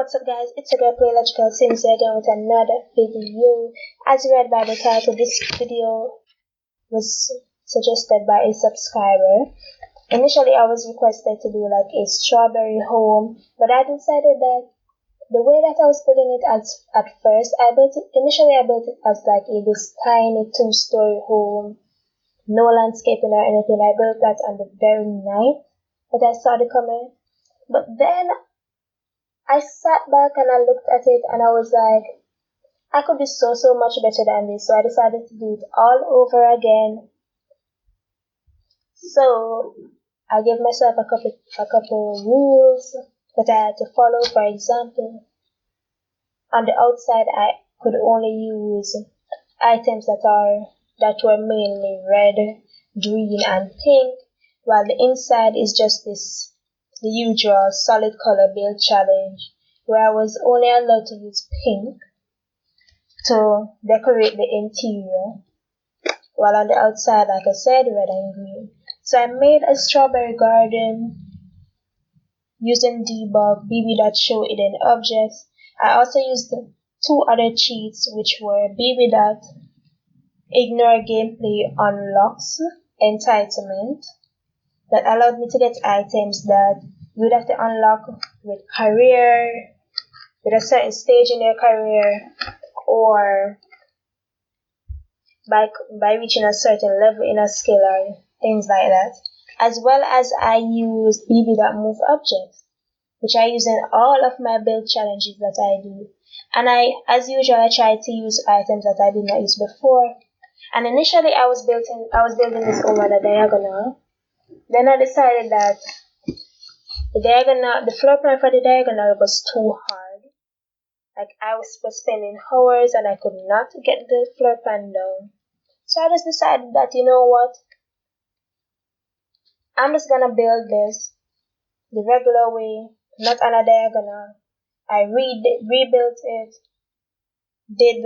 What's up guys, it's your girl PlayLogicalSims here again with another video. As you read by the title, this video was suggested by a subscriber. Initially I was requested to do like a strawberry home, but I decided that the way that I was building it at first, initially I built it as like this tiny 2-story home, no landscaping or anything. I built that on the very night that I saw the comment. But then I sat back and I looked at it and I was like, I could do so much better than this. So I decided to do it all over again. So I gave myself a couple rules that I had to follow. For example, on the outside I could only use items that were mainly red, green and pink, while the inside is just the usual solid color build challenge, where I was only allowed to use pink to decorate the interior, while on the outside, like I said, red and green. So I made a strawberry garden using debug, bb.show hidden objects. I also used 2 other cheats, which were bb. Ignore gameplay unlocks entitlement, that allowed me to get items that you would have to unlock with career, with a certain stage in your career, or by reaching a certain level in a skill or things like that. As well as I used bb.move objects, which I use in all of my build challenges that I do. And as usual, I try to use items that I did not use before. And initially I was building this over the diagonal. Then I decided that the floor plan for the diagonal was too hard. Like I was spending hours and I could not get the floor plan down. So I just decided that, you know what, I'm just gonna build this the regular way, not on a diagonal. I rebuilt it, did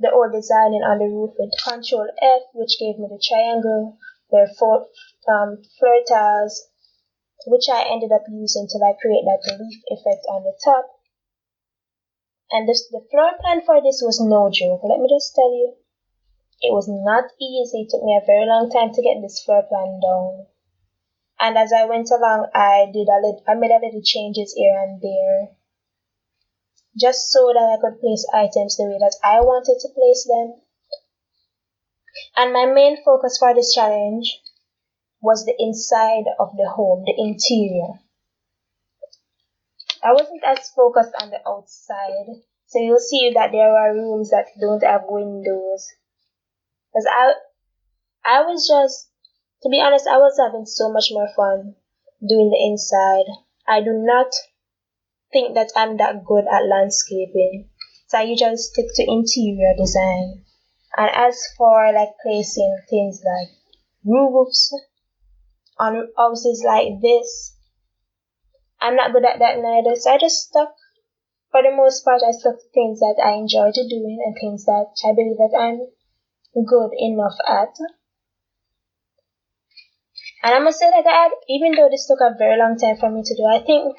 the old designing on the roof with Control F, which gave me the triangle, the floor tiles, which I ended up using to like create that leaf effect on the top. And the floor plan for this was no joke. Let me just tell you, it was not easy. It took me a very long time to get this floor plan down. And as I went along, I made a little changes here and there, just so that I could place items the way that I wanted to place them. And my main focus for this challenge was the inside of the home, the interior. I wasn't as focused on the outside, so you'll see that there are rooms that don't have windows. Because I was just, to be honest, I was having so much more fun doing the inside. I do not think that I'm that good at landscaping, so I usually stick to interior design. And as for like placing things like roofs on houses like this, I'm not good at that neither. So I just stuck, for the most part, I stuck to things that I enjoy to doing and things that I believe that I'm good enough at. And I must say that even though this took a very long time for me to do, I think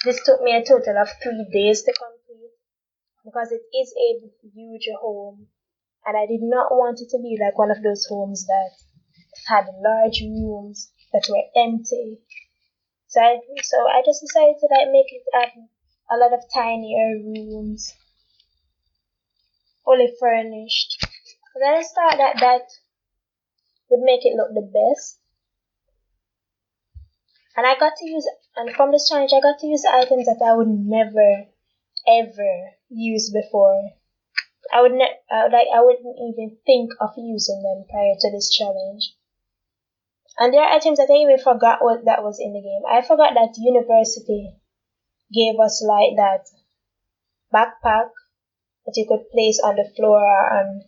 this took me a total of 3 days to complete, because it is a huge home, and I did not want it to be like one of those homes that had large rooms that were empty. So I just decided to like make it have a lot of tinier rooms, fully furnished. And then I thought that would make it look the best. And from this challenge, I got to use items that I would never ever use before. I wouldn't even think of using them prior to this challenge. And there are items that I even forgot that was in the game. I forgot that university gave us like that backpack that you could place on the floor, and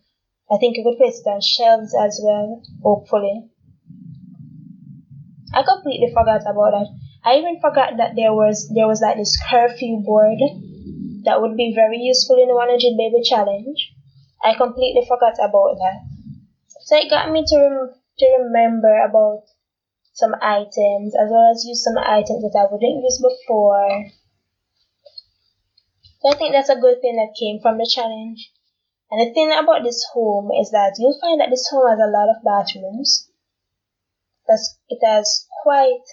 I think you could place it on shelves as well, hopefully. I completely forgot about that. I even forgot that there was like this curfew board that would be very useful in the 100 baby challenge. I completely forgot about that. So it got me to remember about some items, as well as use some items that I wouldn't use before. So I think that's a good thing that came from the challenge. And the thing about this home is that you'll find that this home has a lot of bathrooms. It has quite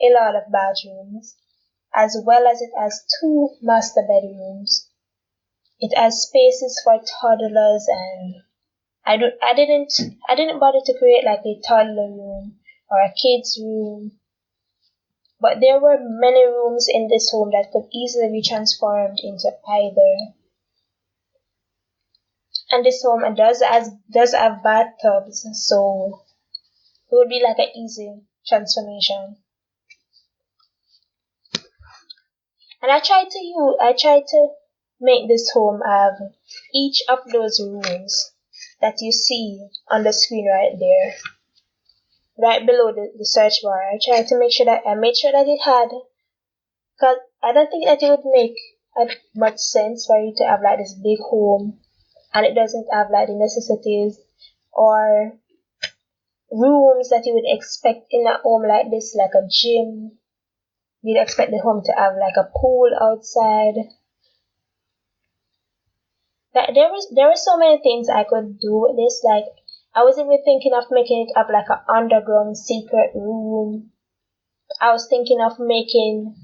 a lot of bathrooms, as well as it has 2 master bedrooms. It has spaces for toddlers, and I didn't bother to create like a toddler room or a kids room, but there were many rooms in this home that could easily be transformed into either. And this home does have bathtubs, so it would be like an easy transformation. And I tried to make this home have each of those rooms that you see on the screen right there, right below the search bar. I tried to make sure that it had, because I don't think that it would make much sense for you to have like this big home and it doesn't have like the necessities or rooms that you would expect in a home like this, like a gym. You'd expect the home to have like a pool outside. There were so many things I could do with this. Like I was even thinking of making it up like an underground secret room. I was thinking of making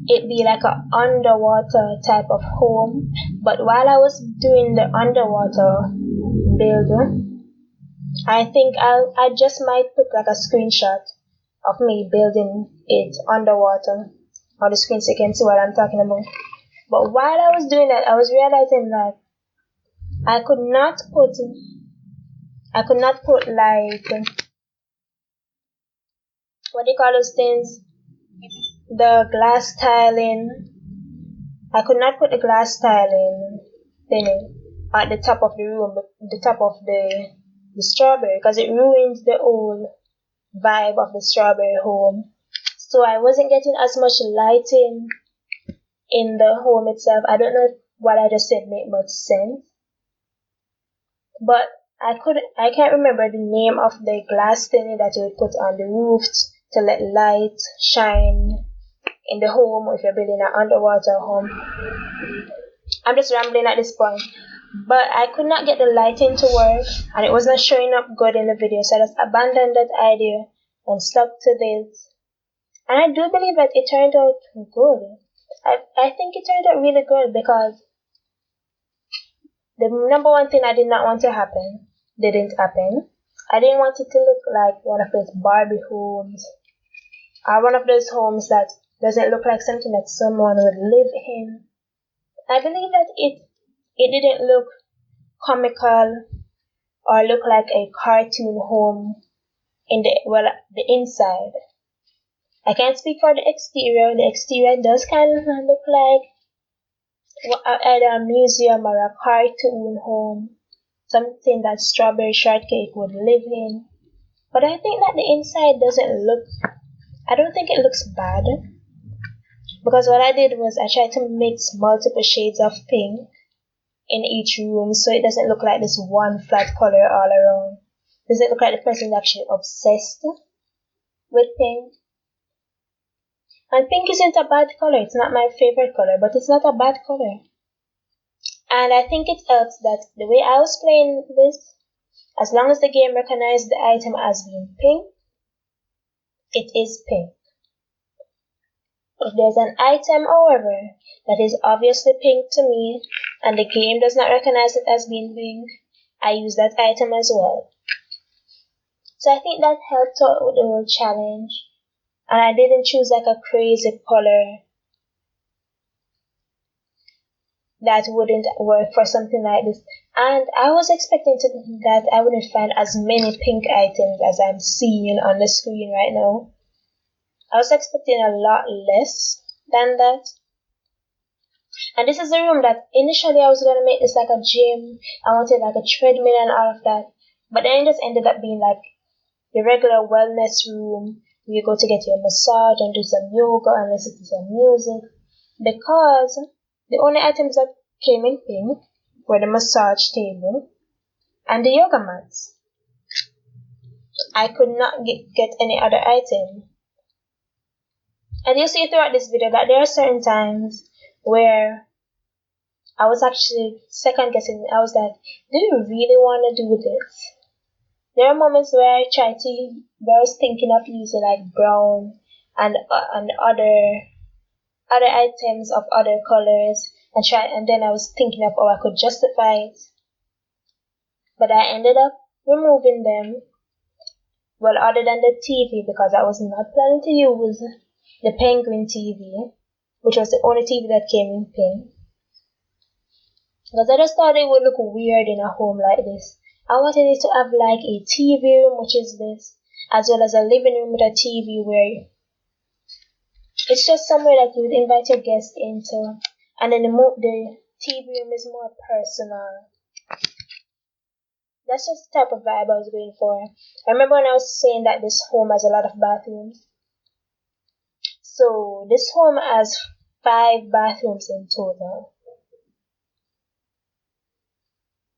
it be like an underwater type of home. But while I was doing the underwater build, I think I just might put like a screenshot of me building it underwater on the screen so you can see what I'm talking about. But while I was doing that, I was realizing that I could not put like, what do you call those things? The glass tiling. I could not put the glass tiling thing at the top of the room, the top of the strawberry, because it ruins the whole vibe of the strawberry home. So I wasn't getting as much lighting in the home itself. I don't know if what I just said made much sense, but I can't remember the name of the glass thing that you would put on the roofs to let light shine in the home if you're building an underwater home. I'm just rambling at this point. But I could not get the lighting to work and it was not showing up good in the video, so I just abandoned that idea and stuck to this. And I do believe that it turned out good. I think it turned out really good because the number one thing I did not want to happen didn't happen. I didn't want it to look like one of those Barbie homes or one of those homes that doesn't look like something that someone would live in. I believe that it didn't look comical or look like a cartoon home the inside. I can't speak for the exterior. The exterior does kind of look like either a museum or a cartoon home, something that Strawberry Shortcake would live in. But I think that the inside I don't think it looks bad. Because what I did was I tried to mix multiple shades of pink in each room so it doesn't look like this one flat color all around. It doesn't look like the person is actually obsessed with pink. And pink isn't a bad color. It's not my favorite color, but it's not a bad color. And I think it helps that the way I was playing this, as long as the game recognized the item as being pink, it is pink. If there's an item, however, that is obviously pink to me, and the game does not recognize it as being pink, I use that item as well. So I think that helped out with the whole challenge. And I didn't choose like a crazy color that wouldn't work for something like this. And I was expecting that I wouldn't find as many pink items as I'm seeing on the screen right now. I was expecting a lot less than that. And this is the room that initially I was going to make this like a gym. I wanted like a treadmill and all of that. But then it just ended up being like the regular wellness room. You go to get your massage and do some yoga and listen to some music. Because the only items that came in pink were the massage table and the yoga mats. I could not get any other item. And you'll see throughout this video that there are certain times where I was actually second guessing. I was like, do you really want to do this? There are moments where I was thinking of using like brown and other items of other colors and then I was thinking of how I could justify it. But I ended up removing them. Well, other than the TV, because I was not planning to use the Penguin TV, which was the only TV that came in pink. Because I just thought it would look weird in a home like this. I wanted it to have like a TV room, which is this, as well as a living room with a TV where it's just somewhere that you would invite your guests into. And then the TV room is more personal. That's just the type of vibe I was going for. I remember when I was saying that this home has a lot of bathrooms. So this home has 5 bathrooms in total.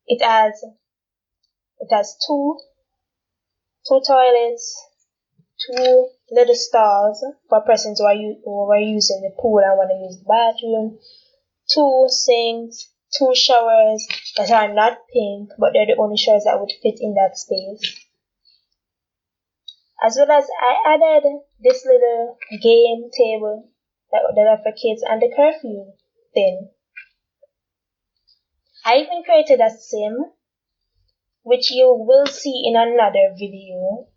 It has two toilets, 2 little stalls for persons who are using the pool and want to use the bathroom, 2 sinks, 2 showers that are not pink, but they're the only showers that would fit in that space. As well as I added this little game table that are for kids and the curfew thing. I even created a sim, which you will see in another video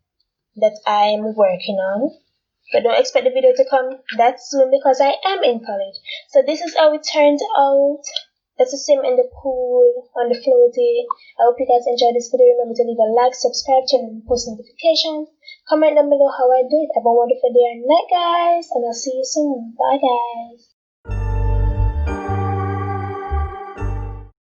that I'm working on. But don't expect the video to come that soon because I am in college. So this is how it turned out. That's a sim in the pool, on the floaty. I hope you guys enjoyed this video. Remember to leave a like, subscribe, turn on post notifications. Comment down below how I did. Have a wonderful day and night, guys. And I'll see you soon. Bye, guys.